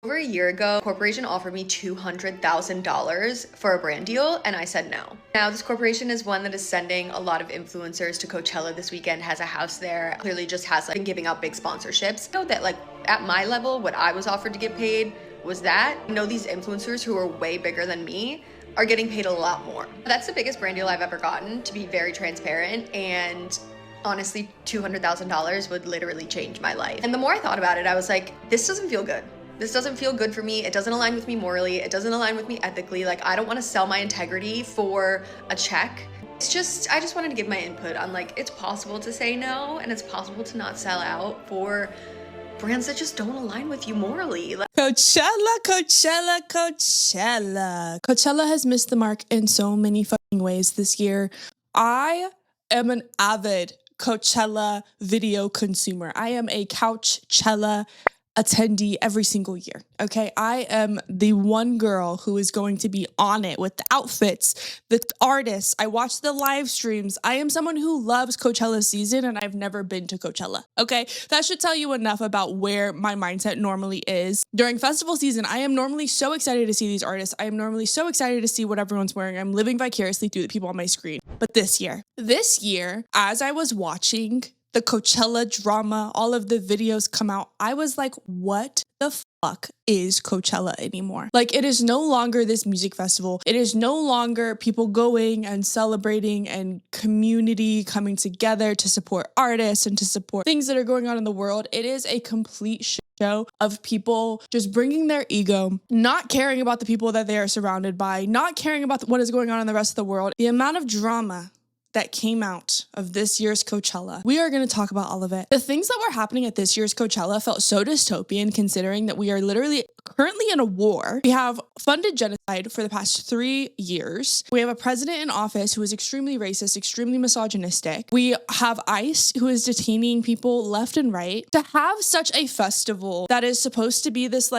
Over a year ago, a corporation offered me $200,000 for a brand deal, and I said no. Now, this corporation is one that is sending a lot of influencers to Coachella this weekend, has a house there, clearly just has been giving out big sponsorships. I know that at my level, what I was offered to get paid was that. I know these influencers who are way bigger than me are getting paid a lot more. That's the biggest brand deal I've ever gotten, to be very transparent, and honestly, $200,000 would literally change my life. And the more I thought about it, I was like, this doesn't feel good. This doesn't feel good for me. It doesn't align with me morally. It doesn't align with me ethically. I don't want to sell my integrity for a check. I just wanted to give my input on it's possible to say no, and it's possible to not sell out for brands that just don't align with you morally. Coachella. Coachella has missed the mark in so many fucking ways this year. I am an avid Coachella video consumer. I am a Couchella attendee every single year. Okay, I am the one girl who is going to be on it with the outfits, the artists. I watch the live streams. I am someone who loves Coachella season, and I've never been to Coachella. Okay, that should tell you enough about where my mindset normally is. During festival season, I am normally so excited to see these artists. I am normally so excited to see what everyone's wearing. I'm living vicariously through the people on my screen. But this year, as I was watching the Coachella drama, all of the videos come out, I was like, what the fuck is Coachella anymore? It is no longer this music festival. It is no longer people going and celebrating and community coming together to support artists and to support things that are going on in the world. It is a complete show of people just bringing their ego, not caring about the people that they are surrounded by, not caring about what is going on in the rest of the world. The amount of drama that came out of this year's Coachella. We are going to talk about all of it. The things that were happening at this year's Coachella felt so dystopian, considering that we are literally currently in a war. We have funded genocide for the past 3 years. We have a president in office who is extremely racist, extremely misogynistic. We have ICE who is detaining people left and right. To have such a festival that is supposed to be this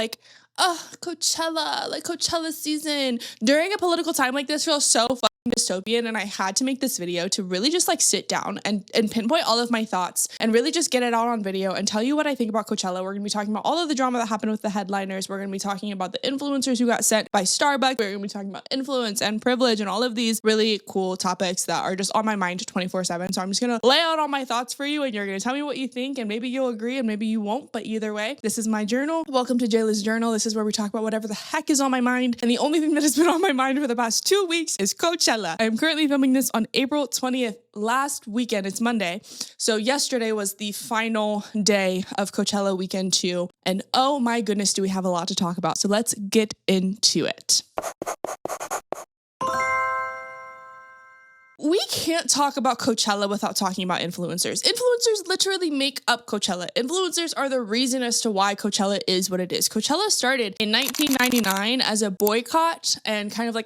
Coachella season during a political time like this feels so fucking dystopian, and I had to make this video to really just sit down and pinpoint all of my thoughts and really just get it out on video and tell you what I think about Coachella. We're going to be talking about all of the drama that happened with the headliners. We're going to be talking about the influencers who got sent by Starbucks. We're going to be talking about influence and privilege and all of these really cool topics that are just on my mind 24/7. So I'm just going to lay out all my thoughts for you, and you're going to tell me what you think, and maybe you'll agree and maybe you won't, but either way, this is my journal. Welcome to Jayla's Journal. This is where we talk about whatever the heck is on my mind, and the only thing that has been on my mind for the past 2 weeks is Coachella. I am currently filming this on April 20th. Last weekend, it's Monday. So yesterday was the final day of Coachella weekend 2. And oh my goodness, do we have a lot to talk about. So let's get into it. We can't talk about Coachella without talking about influencers. Influencers literally make up Coachella. Influencers are the reason as to why Coachella is what it is. Coachella started in 1999 as a boycott and kind of a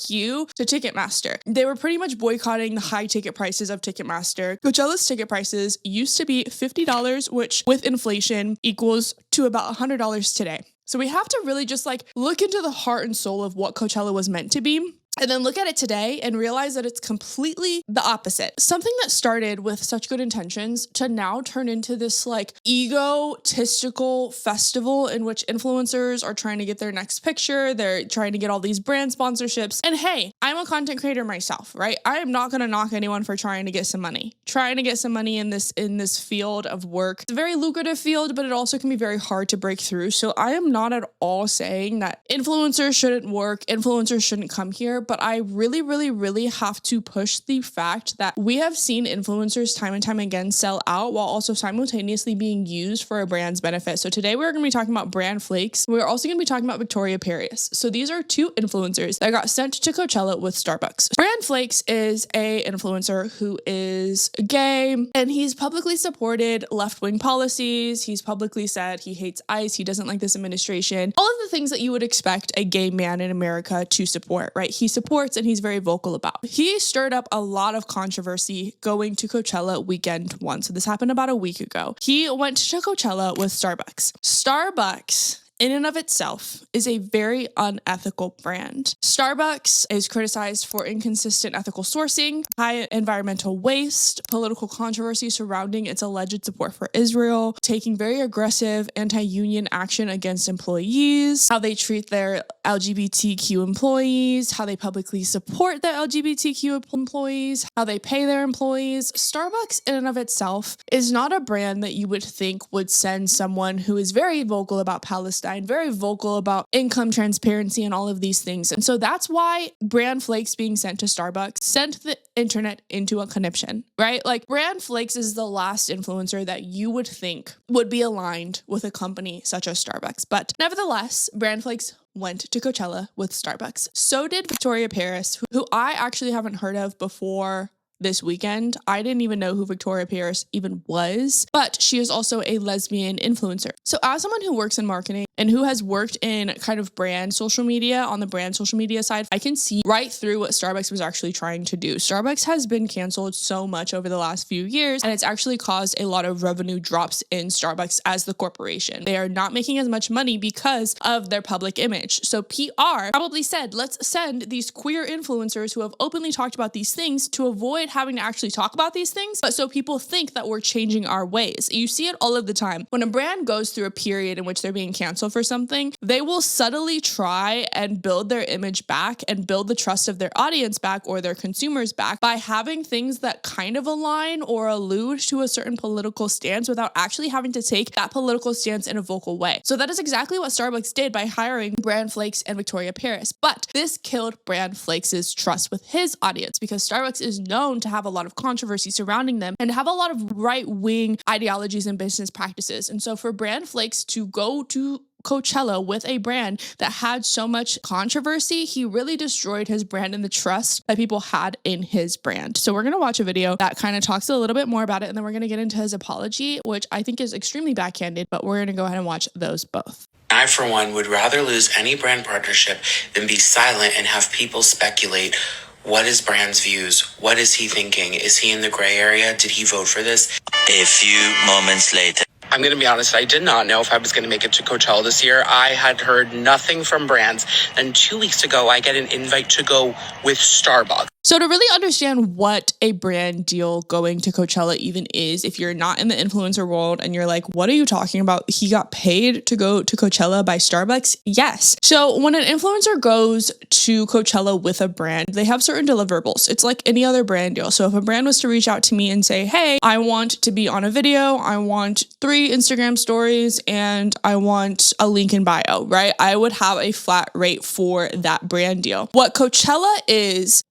you to Ticketmaster. They were pretty much boycotting the high ticket prices of Ticketmaster. Coachella's ticket prices used to be $50, which with inflation equals to about $100 today. So we have to really just look into the heart and soul of what Coachella was meant to be, and then look at it today and realize that it's completely the opposite. Something that started with such good intentions to now turn into this egotistical festival in which influencers are trying to get their next picture. They're trying to get all these brand sponsorships. And hey, I'm a content creator myself, right? I am not going to knock anyone for trying to get some money. Trying to get some money in this field of work. It's a very lucrative field, but it also can be very hard to break through. So I am not at all saying that influencers shouldn't work, influencers shouldn't come here. But I really, really, really have to push the fact that we have seen influencers time and time again sell out while also simultaneously being used for a brand's benefit. So today we're going to be talking about Brand Flakes. We're also going to be talking about Victoria Paris. So these are 2 influencers that got sent to Coachella with Starbucks. Brand Flakes is a influencer who is gay, and he's publicly supported left-wing policies. He's publicly said he hates ICE. He doesn't like this administration. All of the things that you would expect a gay man in America to support, right? He supports and he's very vocal about. He stirred up a lot of controversy going to Coachella weekend 1. So this happened about a week ago. He went to Coachella with Starbucks. Starbucks in and of itself is a very unethical brand. Starbucks is criticized for inconsistent ethical sourcing, high environmental waste, political controversy surrounding its alleged support for Israel, taking very aggressive anti-union action against employees, how they treat their LGBTQ employees, how they publicly support their LGBTQ employees, how they pay their employees. Starbucks in and of itself is not a brand that you would think would send someone who is very vocal about Palestine, very vocal about income transparency and all of these things. And so that's why brand flakes being sent to Starbucks sent the internet into a conniption, right? Like brand flakes is the last influencer that you would think would be aligned with a company such as Starbucks. But nevertheless, brand flakes went to Coachella with Starbucks. So did Victoria Paris, who I actually haven't heard of before this weekend. I didn't even know who Victoria Paris even was, but she is also a lesbian influencer. So as someone who works in marketing and who has worked in kind of brand social media, on the brand social media side, I can see right through what Starbucks was actually trying to do. Starbucks has been canceled so much over the last few years, and it's actually caused a lot of revenue drops in Starbucks as the corporation. They are not making as much money because of their public image. So PR probably said, let's send these queer influencers who have openly talked about these things to avoid having to actually talk about these things, but so people think that we're changing our ways. You see it all of the time. When a brand goes through a period in which they're being canceled for something, they will subtly try and build their image back and build the trust of their audience back or their consumers back by having things that kind of align or allude to a certain political stance without actually having to take that political stance in a vocal way. So that is exactly what Starbucks did by hiring Brand Flakes and Victoria Paris. But this killed Brand Flakes' trust with his audience because Starbucks is known to have a lot of controversy surrounding them and have a lot of right-wing ideologies and business practices. And so for Brand Flakes to go to Coachella with a brand that had so much controversy, he really destroyed his brand and the trust that people had in his brand. So we're going to watch a video that kind of talks a little bit more about it, and then we're going to get into his apology, which I think is extremely backhanded, but we're going to go ahead and watch those both. I, for one, would rather lose any brand partnership than be silent and have people speculate. What is Brand's views? What is he thinking? Is he in the gray area? Did he vote for this? A few moments later. I'm going to be honest, I did not know if I was going to make it to Coachella this year. I had heard nothing from brands. And 2 weeks ago, I get an invite to go with Starbucks. So to really understand what a brand deal going to Coachella even is, if you're not in the influencer world and you're like, what are you talking about? He got paid to go to Coachella by Starbucks? Yes. So when an influencer goes to Coachella with a brand, they have certain deliverables. It's like any other brand deal. So if a brand was to reach out to me and say, hey, I want to be on a video, I want 3 Instagram stories, and I want a link in bio, right? I would have a flat rate for that brand deal. What Coachella is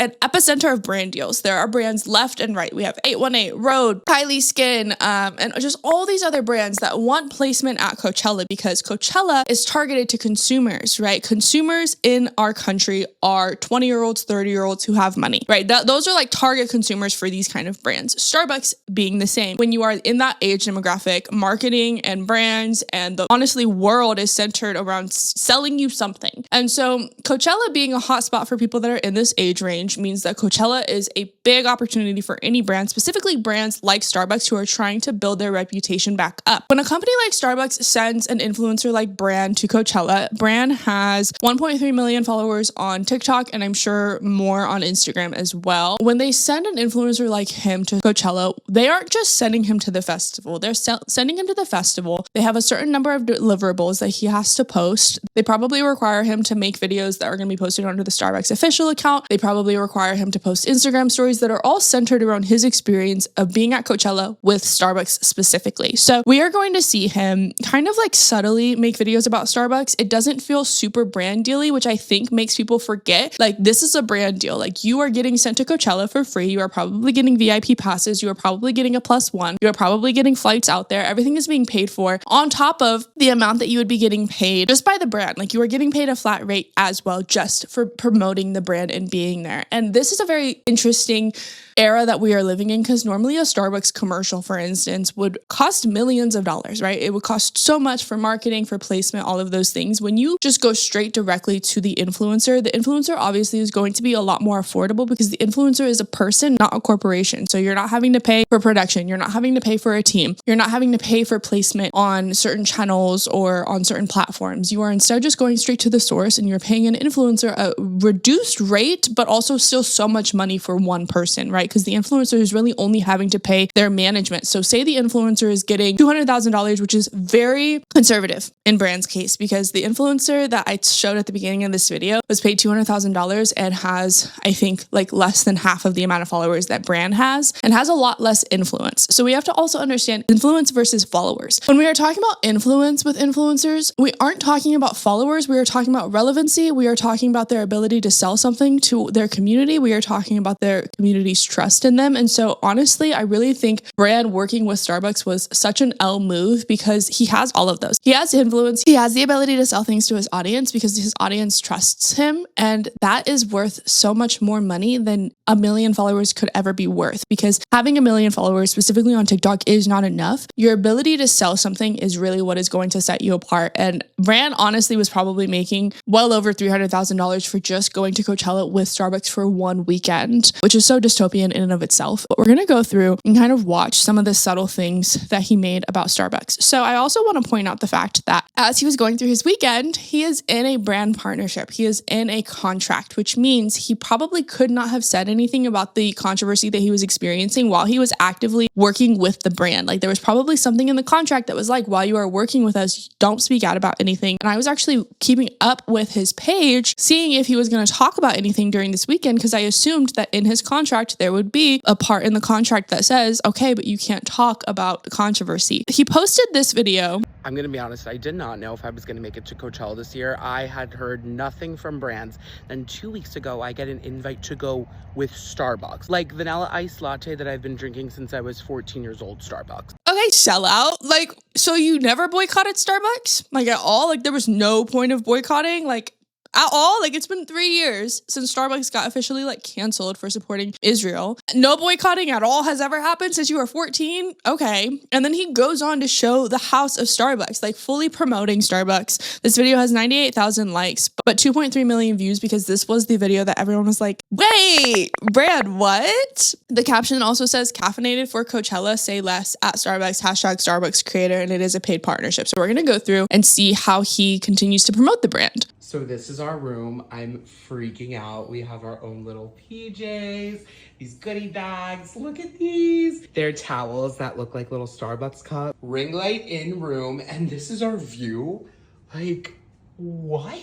an epicenter of brand deals. There are brands left and right. We have 818, Rhode, Kylie Skin, and just all these other brands that want placement at Coachella because Coachella is targeted to consumers, right? Consumers in our country are 20-year-olds, 30-year-olds who have money, right? Those are like target consumers for these kind of brands. Starbucks being the same. When you are in that age demographic, marketing and brands and the honestly world is centered around selling you something. And so Coachella being a hotspot for people that are in this age range means that Coachella is a big opportunity for any brand, specifically brands like Starbucks who are trying to build their reputation back up. When a company like Starbucks sends an influencer like Brand to Coachella, Brand has 1.3 million followers on TikTok and I'm sure more on Instagram as well. When they send an influencer like him to Coachella, they aren't just sending him to the festival. They're sending him to the festival. They have a certain number of deliverables that he has to post. They probably require him to make videos that are going to be posted onto the Starbucks official account. They probably require him to post Instagram stories that are all centered around his experience of being at Coachella with Starbucks specifically. So we are going to see him kind of like subtly make videos about Starbucks. It doesn't feel super brand deal-y, which I think makes people forget like this is a brand deal. Like you are getting sent to Coachella for free. You are probably getting VIP passes. You are probably getting a +1. You are probably getting flights out there. Everything is being paid for on top of the amount that you would be getting paid just by the brand. Like you are getting paid a flat rate as well just for promoting the brand and being there. And this is a very interesting era that we are living in, because normally a Starbucks commercial, for instance, would cost millions of dollars, right? It would cost so much for marketing, for placement, all of those things. When you just go straight directly to the influencer obviously is going to be a lot more affordable because the influencer is a person, not a corporation. So you're not having to pay for production. You're not having to pay for a team. You're not having to pay for placement on certain channels or on certain platforms. You are instead just going straight to the source and you're paying an influencer a reduced rate, but also still so much money for one person, right? Because the influencer is really only having to pay their management. So say the influencer is getting $200,000, which is very conservative in Brand's case, because the influencer that I showed at the beginning of this video was paid $200,000 and has, I think, like less than half of the amount of followers that Brand has and has a lot less influence. So we have to also understand influence versus followers. When we are talking about influence with influencers, we aren't talking about followers. We are talking about relevancy. We are talking about their ability to sell something to their community. We are talking about their community's trust in them. And so honestly, I really think Brand working with Starbucks was such an L move because he has all of those. He has influence. He has the ability to sell things to his audience because his audience trusts him. And that is worth so much more money than 1 million followers could ever be worth, because having 1 million followers specifically on TikTok is not enough. Your ability to sell something is really what is going to set you apart. And Brand honestly was probably making well over $300,000 for just going to Coachella with Starbucks for one weekend, which is so dystopian in and of itself. But we're going to go through and kind of watch some of the subtle things that he made about Starbucks. So I also want to point out the fact that as he was going through his weekend, he is in a brand partnership. He is in a contract, which means he probably could not have said anything about the controversy that he was experiencing while he was actively working with the brand. Like there was probably something in the contract that was like, while you are working with us, don't speak out about anything. And I was actually keeping up with his page, seeing if he was going to talk about anything during this weekend, because I assumed that in his contract, there would be a part in the contract that says, okay, but you can't talk about controversy. He posted this video. I'm going to be honest, I did not know if I was going to make it to Coachella this year. I had heard nothing from brands. Then 2 weeks ago, I get an invite to go with Starbucks. Like vanilla iced latte that I've been drinking since I was 14 years old, Starbucks. Okay, sell out. Like, so you never boycotted Starbucks? Like at all? Like there was no point of boycotting? Like at all? Like it's been 3 years since Starbucks got officially like canceled for supporting Israel. No boycotting at all has ever happened since you were 14? Okay. And then he goes on to show the house of Starbucks, like fully promoting Starbucks. This video has 98,000 likes, but 2.3 million views because this was the video that everyone was like, wait, Brand, what? The caption also says, caffeinated for Coachella, say less at Starbucks, #Starbucks creator, and it is a paid partnership. So we're going to go through and see how he continues to promote the brand. So this is our room. I'm freaking out. We have our own little PJs, these goodie bags. Look at these. They're towels that look like little Starbucks cups. Ring light in room, and this is our view. Like, what?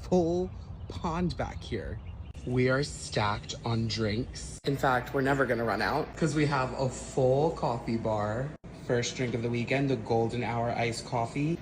Full pond back here. We are stacked on drinks. In fact, we're never gonna run out because we have a full coffee bar. First drink of the weekend, the golden hour iced coffee.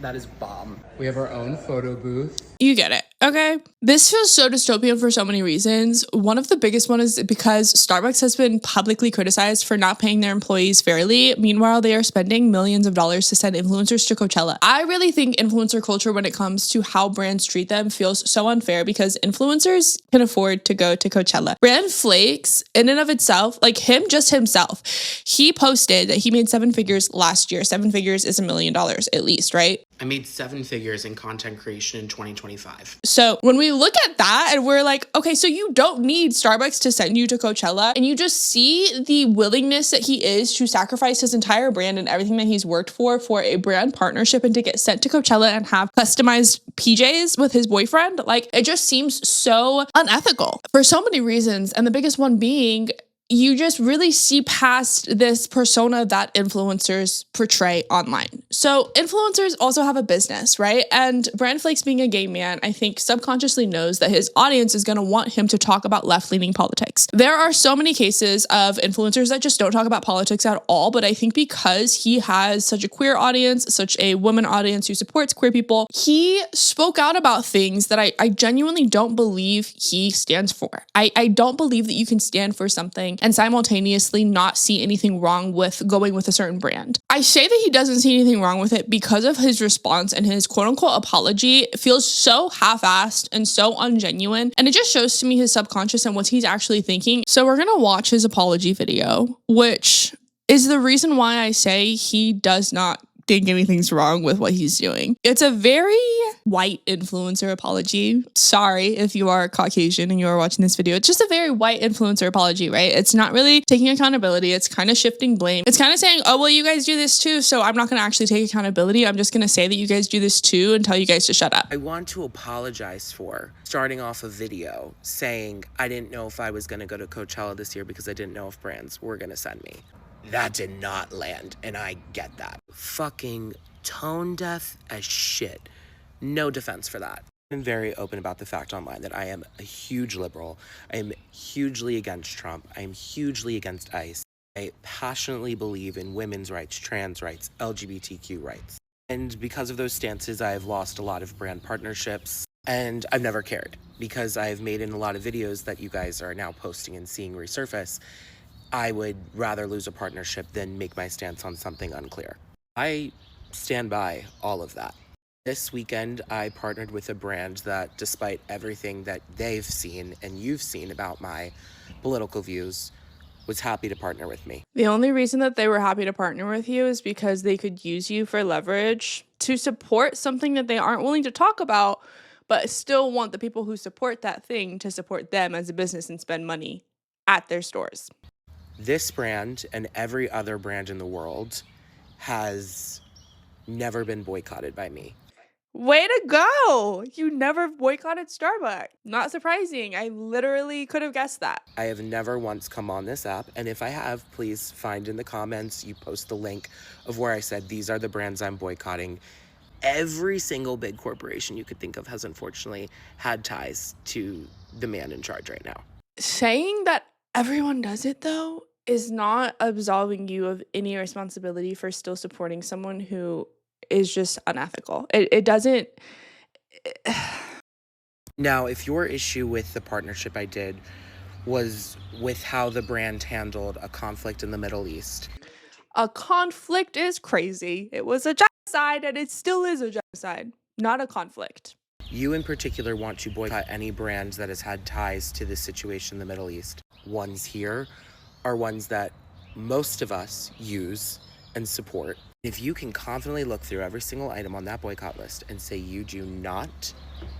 That is bomb. We have our own photo booth. You get it, okay? This feels so dystopian for so many reasons. One of the biggest one is because Starbucks has been publicly criticized for not paying their employees fairly. Meanwhile, they are spending millions of dollars to send influencers to Coachella. I really think influencer culture when it comes to how brands treat them feels so unfair because influencers can afford to go to Coachella. Brand Flakes, in and of itself, like him, just himself, he posted that he made 7 figures last year. 7 figures is $1 million at least, right? I made 7 figures in content creation in 2025. So when we look at that and we're like, okay, so you don't need Starbucks to send you to Coachella, and you just see the willingness that he is to sacrifice his entire brand and everything that he's worked for a brand partnership and to get sent to Coachella and have customized PJs with his boyfriend. Like it just seems so unethical for so many reasons. And the biggest one being, you just really see past this persona that influencers portray online. So influencers also have a business, right? And Brand Flakes being a gay man, I think subconsciously knows that his audience is going to want him to talk about left-leaning politics. There are so many cases of influencers that just don't talk about politics at all, but I think because he has such a queer audience, such a woman audience who supports queer people, he spoke out about things that I genuinely don't believe he stands for. I don't believe that you can stand for something and simultaneously not see anything wrong with going with a certain brand. I say that he doesn't see anything wrong with it because of his response, and his quote unquote apology feels so half-assed and so ungenuine. And it just shows to me his subconscious and what he's actually thinking. So we're going to watch his apology video, which is the reason why I say he does not think anything's wrong with what he's doing. It's a very white influencer apology. Sorry if you are Caucasian and you are watching this video. It's just a very white influencer apology, right? It's not really taking accountability. It's kind of shifting blame. It's kind of saying, oh, well, you guys do this too, so I'm not going to actually take accountability. I'm just going to say that you guys do this too and tell you guys to shut up. I want to apologize for starting off a video saying I didn't know if I was going to go to Coachella this year because I didn't know if brands were going to send me. That did not land, and I get that. Fucking tone deaf as shit. No defense for that. I'm very open about the fact online that I am a huge liberal. I am hugely against Trump. I am hugely against ICE. I passionately believe in women's rights, trans rights, LGBTQ rights. And because of those stances, I have lost a lot of brand partnerships, and I've never cared because I've made in a lot of videos that you guys are now posting and seeing resurface. I would rather lose a partnership than make my stance on something unclear. I stand by all of that. This weekend, I partnered with a brand that, despite everything that they've seen and you've seen about my political views, was happy to partner with me. The only reason that they were happy to partner with you is because they could use you for leverage to support something that they aren't willing to talk about, but still want the people who support that thing to support them as a business and spend money at their stores. This brand and every other brand in the world has never been boycotted by me. Way to go! You never boycotted Starbucks. Not surprising. I literally could have guessed that. I have never once come on this app, and if I have, please find in the comments, you post the link of where I said these are the brands I'm boycotting. Every single big corporation you could think of has unfortunately had ties to the man in charge right now. Saying that everyone does it, though, is not absolving you of any responsibility for still supporting someone who is just unethical. It doesn't... Now, if your issue with the partnership I did was with how the brand handled a conflict in the Middle East. A conflict is crazy. It was a genocide, and it still is a genocide, not a conflict. You in particular want to boycott any brand that has had ties to this situation in the Middle East. Ones here are ones that most of us use and support. If you can confidently look through every single item on that boycott list and say you do not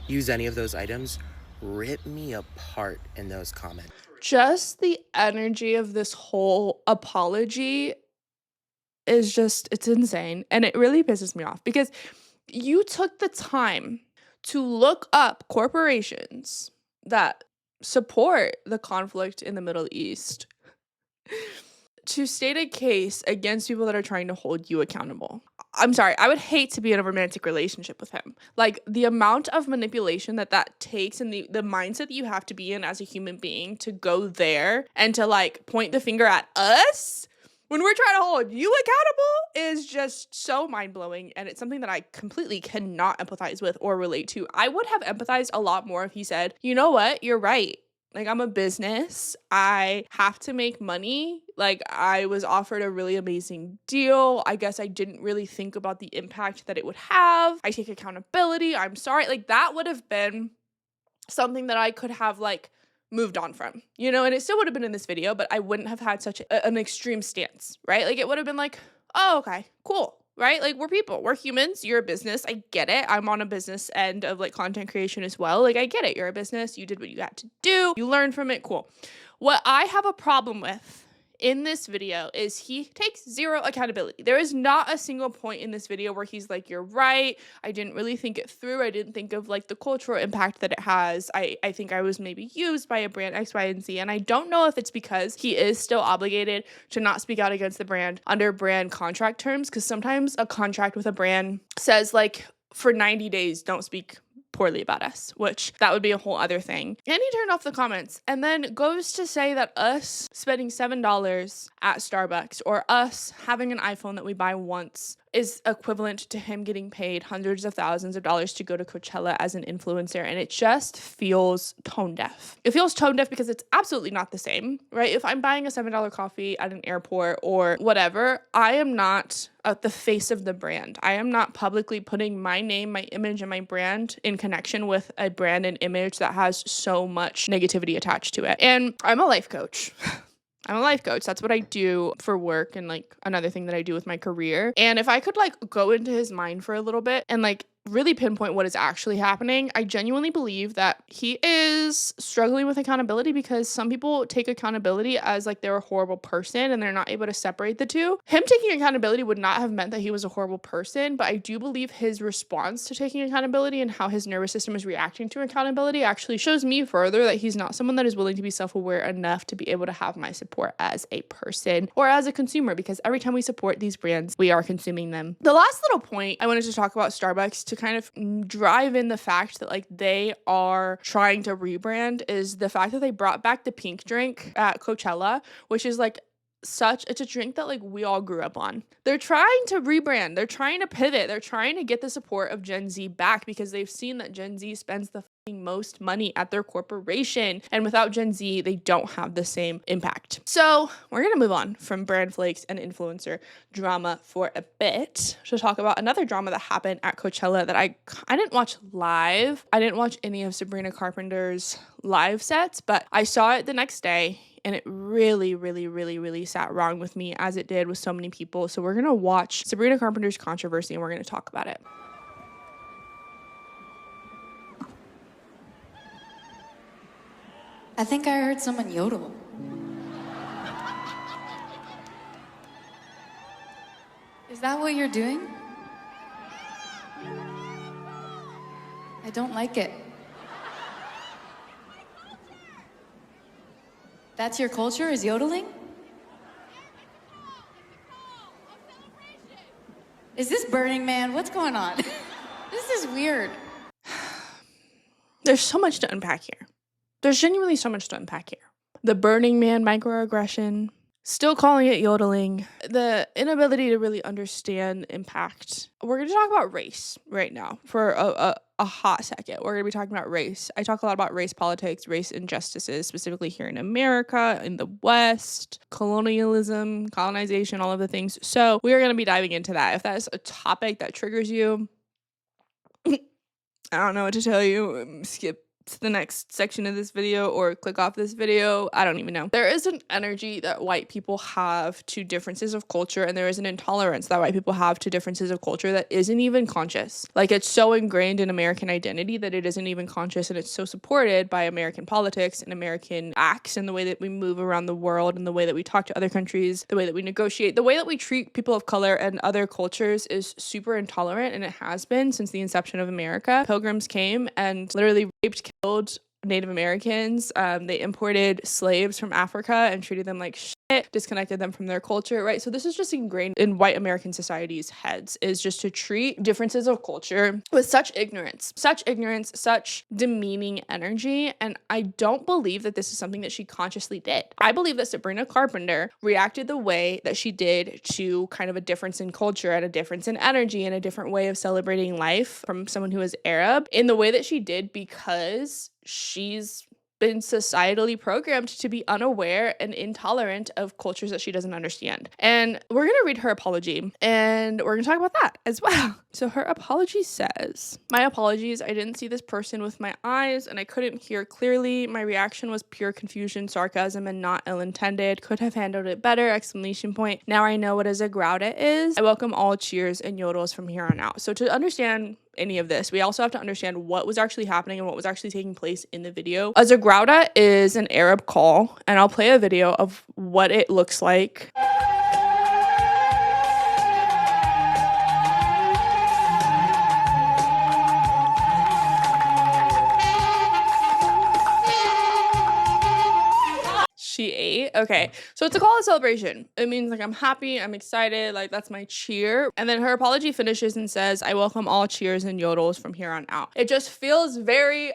use any of those items, rip me apart in those comments. Just the energy of this whole apology is just, it's insane. And it really pisses me off because you took the time to look up corporations that support the conflict in the Middle East to state a case against people that are trying to hold you accountable. I'm sorry, I would hate to be in a romantic relationship with him. Like, the amount of manipulation that takes and the mindset that you have to be in as a human being to go there and to, like, point the finger at us when we're trying to hold you accountable is just so mind-blowing, and it's something that I completely cannot empathize with or relate to. I would have empathized a lot more if he said, you know what, you're right. Like, I'm a business. I have to make money. Like, I was offered a really amazing deal. I guess I didn't really think about the impact that it would have. I take accountability. I'm sorry. Like, that would have been something that I could have, like, moved on from, you know? And it still would have been in this video, but I wouldn't have had such an extreme stance, right? Like, it would have been like, oh, okay, cool. Right? Like, we're people, we're humans, you're a business, I get it. I'm on a business end of, like, content creation as well. Like, I get it. You're a business, you did what you had to do, you learned from it, cool. What I have a problem with in this video is he takes zero accountability. There is not a single point in this video where he's like, you're right, I didn't really think it through, I didn't think of, like, the cultural impact that it has. I think I was maybe used by a brand X, Y, and Z, and I don't know if it's because he is still obligated to not speak out against the brand under brand contract terms, because sometimes a contract with a brand says, like, for 90 days, don't speak poorly about us, which that would be a whole other thing. And he turned off the comments and then goes to say that us spending $7 at Starbucks or us having an iPhone that we buy once is equivalent to him getting paid hundreds of thousands of dollars to go to Coachella as an influencer. And it just feels tone deaf. It feels tone deaf because it's absolutely not the same, right? If I'm buying a $7 coffee at an airport or whatever, I am not the face of the brand. I am not publicly putting my name, my image, and my brand in connection with a brand and image that has so much negativity attached to it. And I'm a life coach. I'm a life coach. That's what I do for work and like another thing that I do with my career. And if I could like go into his mind for a little bit and like really pinpoint what is actually happening, I genuinely believe that he is struggling with accountability because some people take accountability as like they're a horrible person and they're not able to separate the two. Him taking accountability would not have meant that he was a horrible person, but I do believe his response to taking accountability and how his nervous system is reacting to accountability actually shows me further that he's not someone that is willing to be self-aware enough to be able to have my support as a person or as a consumer, because every time we support these brands, we are consuming them. The last little point I wanted to talk about Starbucks to kind of drive in the fact that like they are trying to rebrand is the fact that they brought back the pink drink at Coachella, which is like it's a drink that like we all grew up on. They're trying to rebrand, they're trying to pivot, they're trying to get the support of Gen Z back because they've seen that Gen Z spends the most money at their corporation, and without Gen Z they don't have the same impact. So we're gonna move on from brand flakes and influencer drama for a bit to talk about another drama that happened at Coachella that I didn't watch live. I didn't watch any of Sabrina Carpenter's live sets, but I saw it the next day. And it really, really, really, really sat wrong with me, as it did with so many people. So we're going to watch Sabrina Carpenter's controversy and we're going to talk about it. I think I heard someone yodel. Is that what you're doing? I don't like it. That's your culture, is yodeling? Is this Burning Man? What's going on? This is weird. There's so much to unpack here. There's genuinely so much to unpack here. The Burning Man microaggression, still calling it yodeling, the inability to really understand impact. We're going to talk about race right now for a hot second. We're going to be talking about race. I talk a lot about race politics, race injustices, specifically here in America, in the West, colonialism, colonization, all of the things. So we are going to be diving into that. If that is a topic that triggers you, I don't know what to tell you. Skip to the next section of this video or click off this video. I don't even know. There is an energy that white people have to differences of culture, and there is an intolerance that white people have to differences of culture that isn't even conscious. Like, it's so ingrained in American identity that it isn't even conscious, and it's so supported by American politics and American acts and the way that we move around the world and the way that we talk to other countries, the way that we negotiate, the way that we treat people of color and other cultures is super intolerant, and it has been since the inception of America. Pilgrims came and literally raped, killed Native Americans. They imported slaves from Africa and treated them like shit, disconnected them from their culture, right? So this is just ingrained in white American society's heads, is just to treat differences of culture with such ignorance, such demeaning energy. And I don't believe that this is something that she consciously did. I believe that Sabrina Carpenter reacted the way that she did to kind of a difference in culture and a difference in energy and a different way of celebrating life from someone who is Arab in the way that she did because she's been societally programmed to be unaware and intolerant of cultures that she doesn't understand. And we're going to read her apology, and we're going to talk about that as well. So her apology says, "My apologies. I didn't see this person with my eyes, and I couldn't hear clearly. My reaction was pure confusion, sarcasm, and not ill-intended. Could have handled it better, exclamation point. Now I know what a zagrauta is. I welcome all cheers and yodels from here on out." So to understand any of this, we also have to understand what was actually happening and what was actually taking place in the video. A zagrauta is an Arab call, and I'll play a video of what it looks like. She ate. Okay, so it's a call to celebration. It means like I'm happy, I'm excited, like that's my cheer. And then her apology finishes and says, "I welcome all cheers and yodels from here on out." It just feels very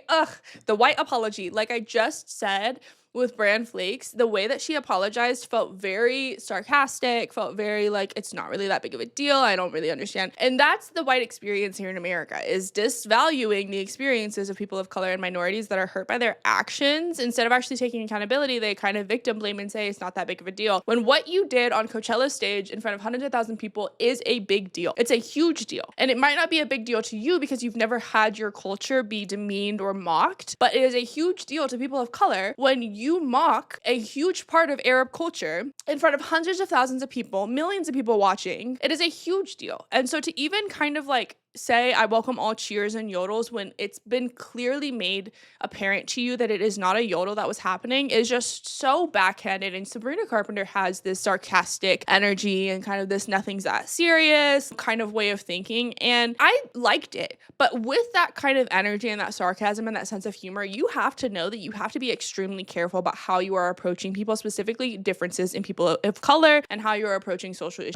the white apology. Like I just said, with brand flakes, the way that she apologized felt very sarcastic, felt very like, it's not really that big of a deal. I don't really understand. And that's the white experience here in America, is disvaluing the experiences of people of color and minorities that are hurt by their actions. Instead of actually taking accountability, they kind of victim blame and say it's not that big of a deal. When what you did on Coachella stage in front of hundreds of thousands of people is a big deal. It's a huge deal. And it might not be a big deal to you because you've never had your culture be demeaned or mocked, but it is a huge deal to people of color when you mock a huge part of Arab culture in front of hundreds of thousands of people, millions of people watching. It is a huge deal. And so to even kind of like say I welcome all cheers and yodels when it's been clearly made apparent to you that it is not a yodel that was happening is just so backhanded. And Sabrina Carpenter has this sarcastic energy and kind of this nothing's that serious kind of way of thinking, and I liked it. But with that kind of energy and that sarcasm and that sense of humor, you have to know that you have to be extremely careful about how you are approaching people, specifically differences in people of color, and how you're approaching social issues.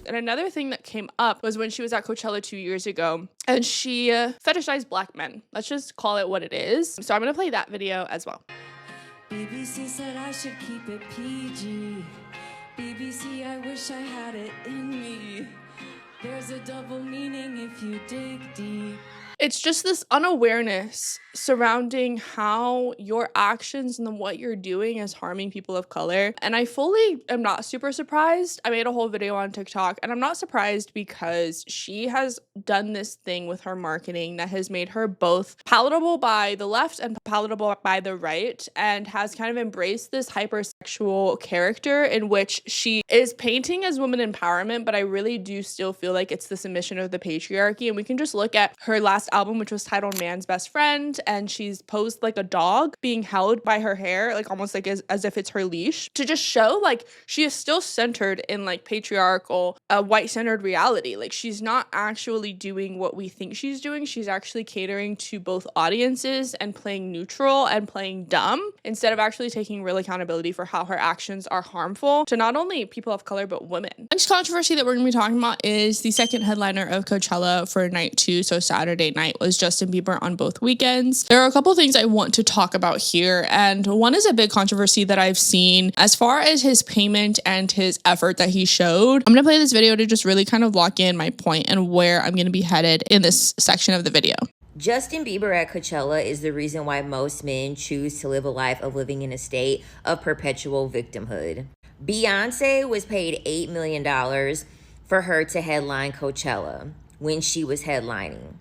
And another thing that came up was when she was at Coachella 2 years ago and she fetishized black men. Let's just call it what it is. So I'm going to play that video as well. BBC said I should keep it PG. BBC, I wish I had it in me. There's a double meaning if you dig deep. It's just this unawareness surrounding how your actions and what you're doing is harming people of color. And I fully am not super surprised. I made a whole video on TikTok, and I'm not surprised because she has done this thing with her marketing that has made her both palatable by the left and palatable by the right, and has kind of embraced this hypersexual character in which she is painting as woman empowerment, but I really do still feel like it's the submission of the patriarchy. And we can just look at her last album, which was titled Man's Best Friend, and she's posed like a dog being held by her hair, like almost like as if it's her leash, to just show like she is still centered in like patriarchal white-centered reality. Like she's not actually doing what we think she's doing. She's actually catering to both audiences and playing neutral and playing dumb instead of actually taking real accountability for how her actions are harmful to not only people of color but women. Next controversy that we're going to be talking about is the second headliner of Coachella for night 2, so Saturday night, was Justin Bieber on both weekends. There are a couple things I want to talk about here, and one is a big controversy that I've seen as far as his payment and his effort that he showed. I'm going to play this video to just really kind of lock in my point and where I'm going to be headed in this section of the video. Justin Bieber at Coachella is the reason why most men choose to live a life of living in a state of perpetual victimhood. Beyonce was paid $8 million for her to headline Coachella when she was headlining.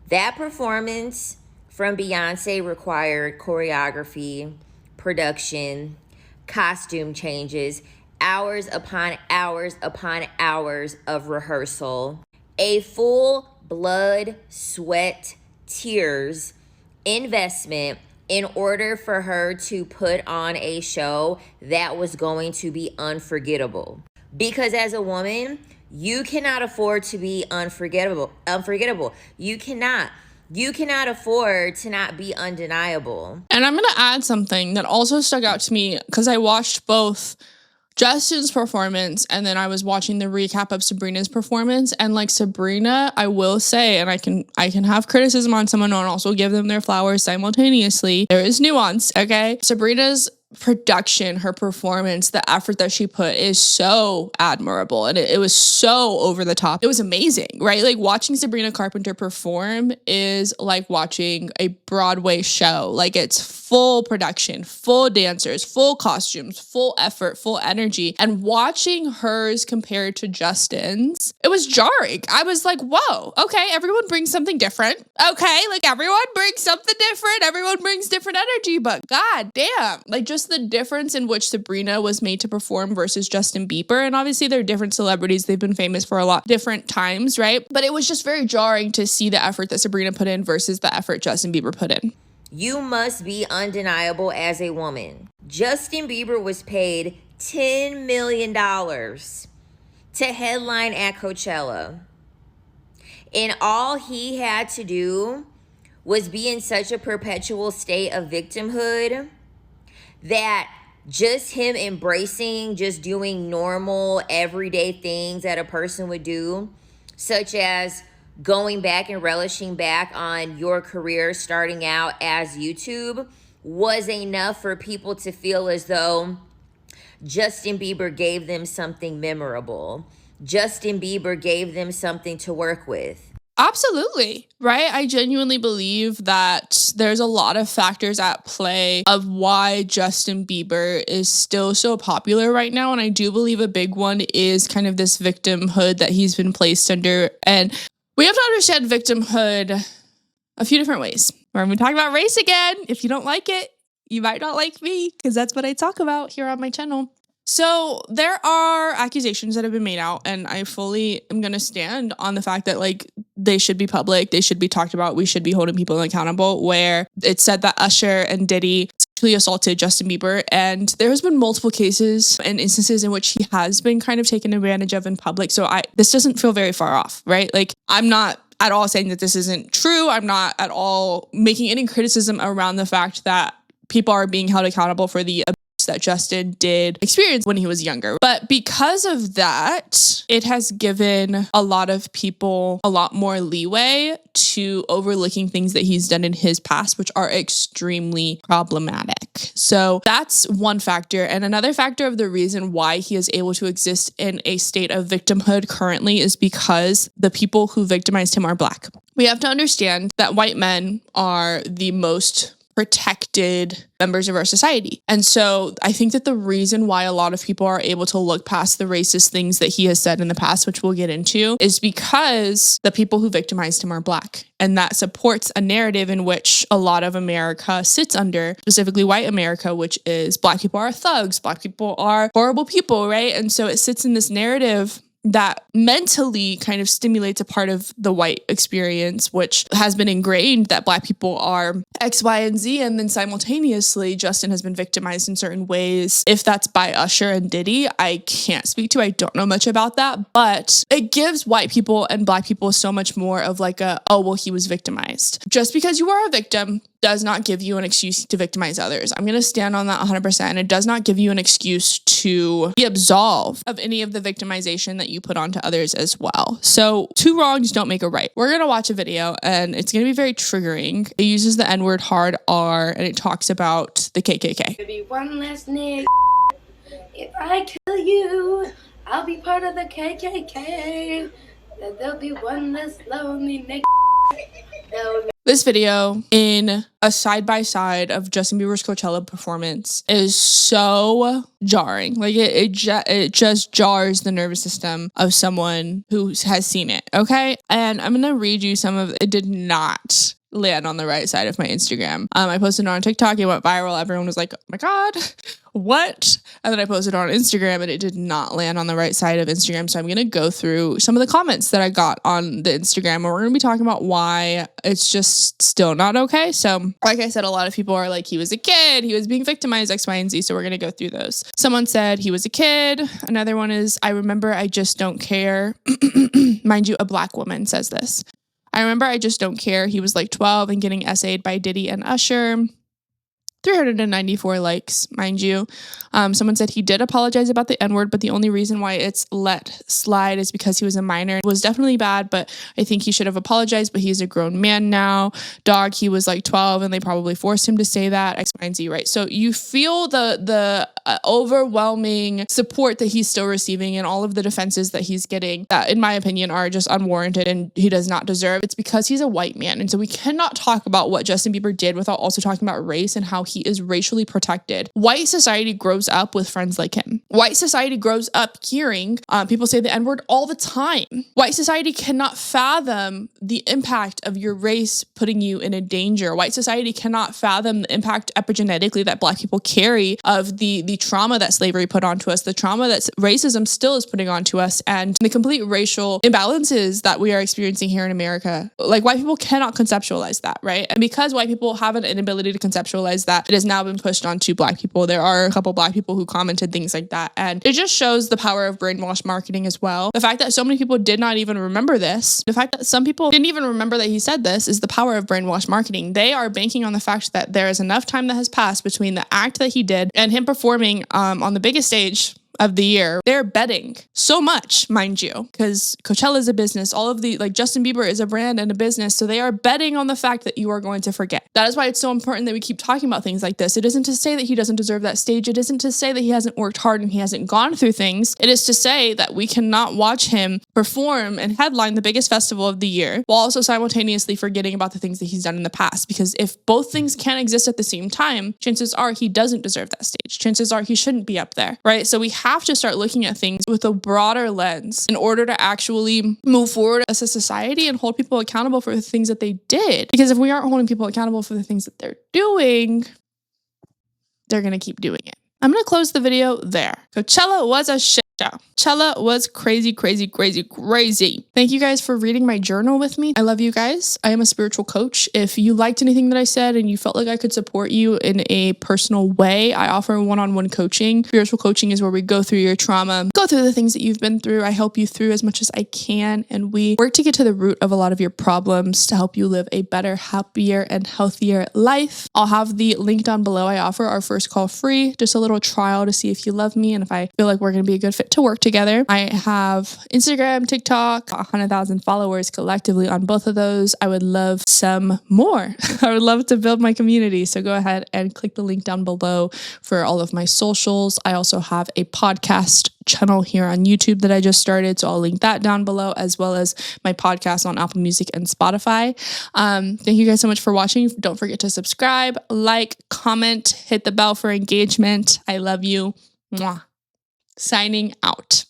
That performance from Beyonce required choreography, production, costume changes, hours upon hours upon hours of rehearsal, a full blood, sweat, tears investment in order for her to put on a show that was going to be unforgettable. Because as a woman, you cannot afford to be unforgettable. You cannot afford to not be undeniable. And I'm going to add something that also stuck out to me because I watched both Justin's performance and then I was watching the recap of Sabrina's performance. And like Sabrina, I will say, and I can have criticism on someone and also give them their flowers simultaneously. There is nuance, okay? Sabrina's production, her performance, the effort that she put is so admirable, and it was so over the top. It was amazing, right? Like watching Sabrina Carpenter perform is like watching a Broadway show. Like it's full production, full dancers, full costumes, full effort, full energy. And watching hers compared to Justin's, it was jarring. I was like, whoa, okay, everyone brings something different. Okay, like everyone brings something different. Everyone brings different energy, but god damn, like just the difference in which Sabrina was made to perform versus Justin Bieber. And obviously they're different celebrities. They've been famous for a lot different times, right? But it was just very jarring to see the effort that Sabrina put in versus the effort Justin Bieber put in. You must be undeniable as a woman. Justin Bieber was paid $10 million to headline at Coachella. And all he had to do was be in such a perpetual state of victimhood that just him embracing, just doing normal, everyday things that a person would do, such as going back and relishing back on your career starting out as YouTube, was enough for people to feel as though Justin Bieber gave them something memorable. Justin Bieber gave them something to work with. Absolutely, right? I genuinely believe that there's a lot of factors at play of why Justin Bieber is still so popular right now. And I do believe a big one is kind of this victimhood that he's been placed under. And we have to understand victimhood a few different ways. We're going to talk about race again. If you don't like it, you might not like me, because that's what I talk about here on my channel. So there are accusations that have been made out, and I fully am going to stand on the fact that like they should be public, they should be talked about, we should be holding people accountable, where it's said that Usher and Diddy sexually assaulted Justin Bieber, and there has been multiple cases and instances in which he has been kind of taken advantage of in public. So this doesn't feel very far off, right? Like, I'm not at all saying that this isn't true. I'm not at all making any criticism around the fact that people are being held accountable for the abuse that Justin did experience when he was younger. But because of that, it has given a lot of people a lot more leeway to overlooking things that he's done in his past, which are extremely problematic. So that's one factor. And another factor of the reason why he is able to exist in a state of victimhood currently is because the people who victimized him are Black. We have to understand that white men are the most protected members of our society. And so I think that the reason why a lot of people are able to look past the racist things that he has said in the past, which we'll get into, is because the people who victimized him are Black. And that supports a narrative in which a lot of America sits under, specifically white America, which is Black people are thugs, Black people are horrible people, right? And so it sits in this narrative that mentally kind of stimulates a part of the white experience, which has been ingrained that Black people are X, Y, and Z. And then simultaneously, Justin has been victimized in certain ways. If that's by Usher and Diddy, I can't speak to. I don't know much about that, but it gives white people and Black people so much more of like oh, well, he was victimized. Just because you are a victim does not give you an excuse to victimize others. I'm going to stand on that 100%. It does not give you an excuse to be absolved of any of the victimization that you put onto others as well. So 2 wrongs don't make a right. We're going to watch a video and it's going to be very triggering. It uses the N-word hard R and it talks about the KKK. There'll be one less nigga. If I kill you, I'll be part of the KKK. There'll be one less lonely nigga. This video in a side-by-side of Justin Bieber's Coachella performance is so jarring. Like it just jars the nervous system of someone who has seen it, okay? And I'm going to read you some of it. It did not land on the right side of my Instagram. I posted it on TikTok. It went viral. Everyone was like, oh my God, what? And then I posted it on Instagram and it did not land on the right side of Instagram. So I'm going to go through some of the comments that I got on the Instagram and we're going to be talking about why it's just still not okay. So like I said, a lot of people are like, he was a kid, he was being victimized, X, Y, and Z. So we're going to go through those. Someone said he was a kid. Another one is, I remember I just don't care. Mind you, a Black woman says this. I remember I just don't care. He was like 12 and getting essayed by Diddy and Usher. 394 likes, mind you. Someone said he did apologize about the N-word, but the only reason why it's let slide is because he was a minor. It was definitely bad, but I think he should have apologized, but he's a grown man now. Dog, he was like 12 and they probably forced him to say that, X, Y, and Z, right? So you feel the overwhelming support that he's still receiving and all of the defenses that he's getting that, in my opinion, are just unwarranted and he does not deserve. It's because he's a white man. And so we cannot talk about what Justin Bieber did without also talking about race and how he is racially protected. White society grows up with friends like him. White society grows up hearing people say the N-word all the time. White society cannot fathom the impact of your race putting you in a danger. White society cannot fathom the impact epigenetically that Black people carry of the trauma that slavery put onto us, the trauma that racism still is putting onto us, and the complete racial imbalances that we are experiencing here in America. Like, white people cannot conceptualize that, right? And because white people have an inability to conceptualize that, it has now been pushed onto Black people. There are a couple Black people who commented things like that. And it just shows the power of brainwash marketing as well. The fact that so many people did not even remember this, the fact that some people didn't even remember that he said this, is the power of brainwash marketing. They are banking on the fact that there is enough time that has passed between the act that he did and him performing on the biggest stage of the year. They're betting so much, mind you, because Coachella is a business. All of the, like, Justin Bieber is a brand and a business. So they are betting on the fact that you are going to forget. That is why it's so important that we keep talking about things like this. It isn't to say that he doesn't deserve that stage. It isn't to say that he hasn't worked hard and he hasn't gone through things. It is to say that we cannot watch him perform and headline the biggest festival of the year while also simultaneously forgetting about the things that he's done in the past. Because if both things can't exist at the same time, chances are he doesn't deserve that stage. Chances are he shouldn't be up there, right? So we have to start looking at things with a broader lens in order to actually move forward as a society and hold people accountable for the things that they did. Because if we aren't holding people accountable for the things that they're doing, they're going to keep doing it. I'm going to close the video there. Coachella was a shit show. Coachella was crazy, crazy, crazy, crazy. Thank you guys for reading my journal with me. I love you guys. I am a spiritual coach. If you liked anything that I said and you felt like I could support you in a personal way, I offer one-on-one coaching. Spiritual coaching is where we go through your trauma, go through the things that you've been through. I help you through as much as I can, and we work to get to the root of a lot of your problems to help you live a better, happier, and healthier life. I'll have the link down below. I offer our first call free, just a little trial to see if you love me and if I feel like we're going to be a good fit to work together. I have Instagram, TikTok, 100,000 followers collectively on both of those. I would love some more. I would love to build my community. So go ahead and click the link down below for all of my socials. I also have a podcast channel here on YouTube that I just started, so I'll link that down below, as well as my podcast on Apple Music and Spotify. Thank you guys so much for watching. Don't forget to subscribe, like, comment, hit the bell for engagement. I love you. Mwah. Signing out.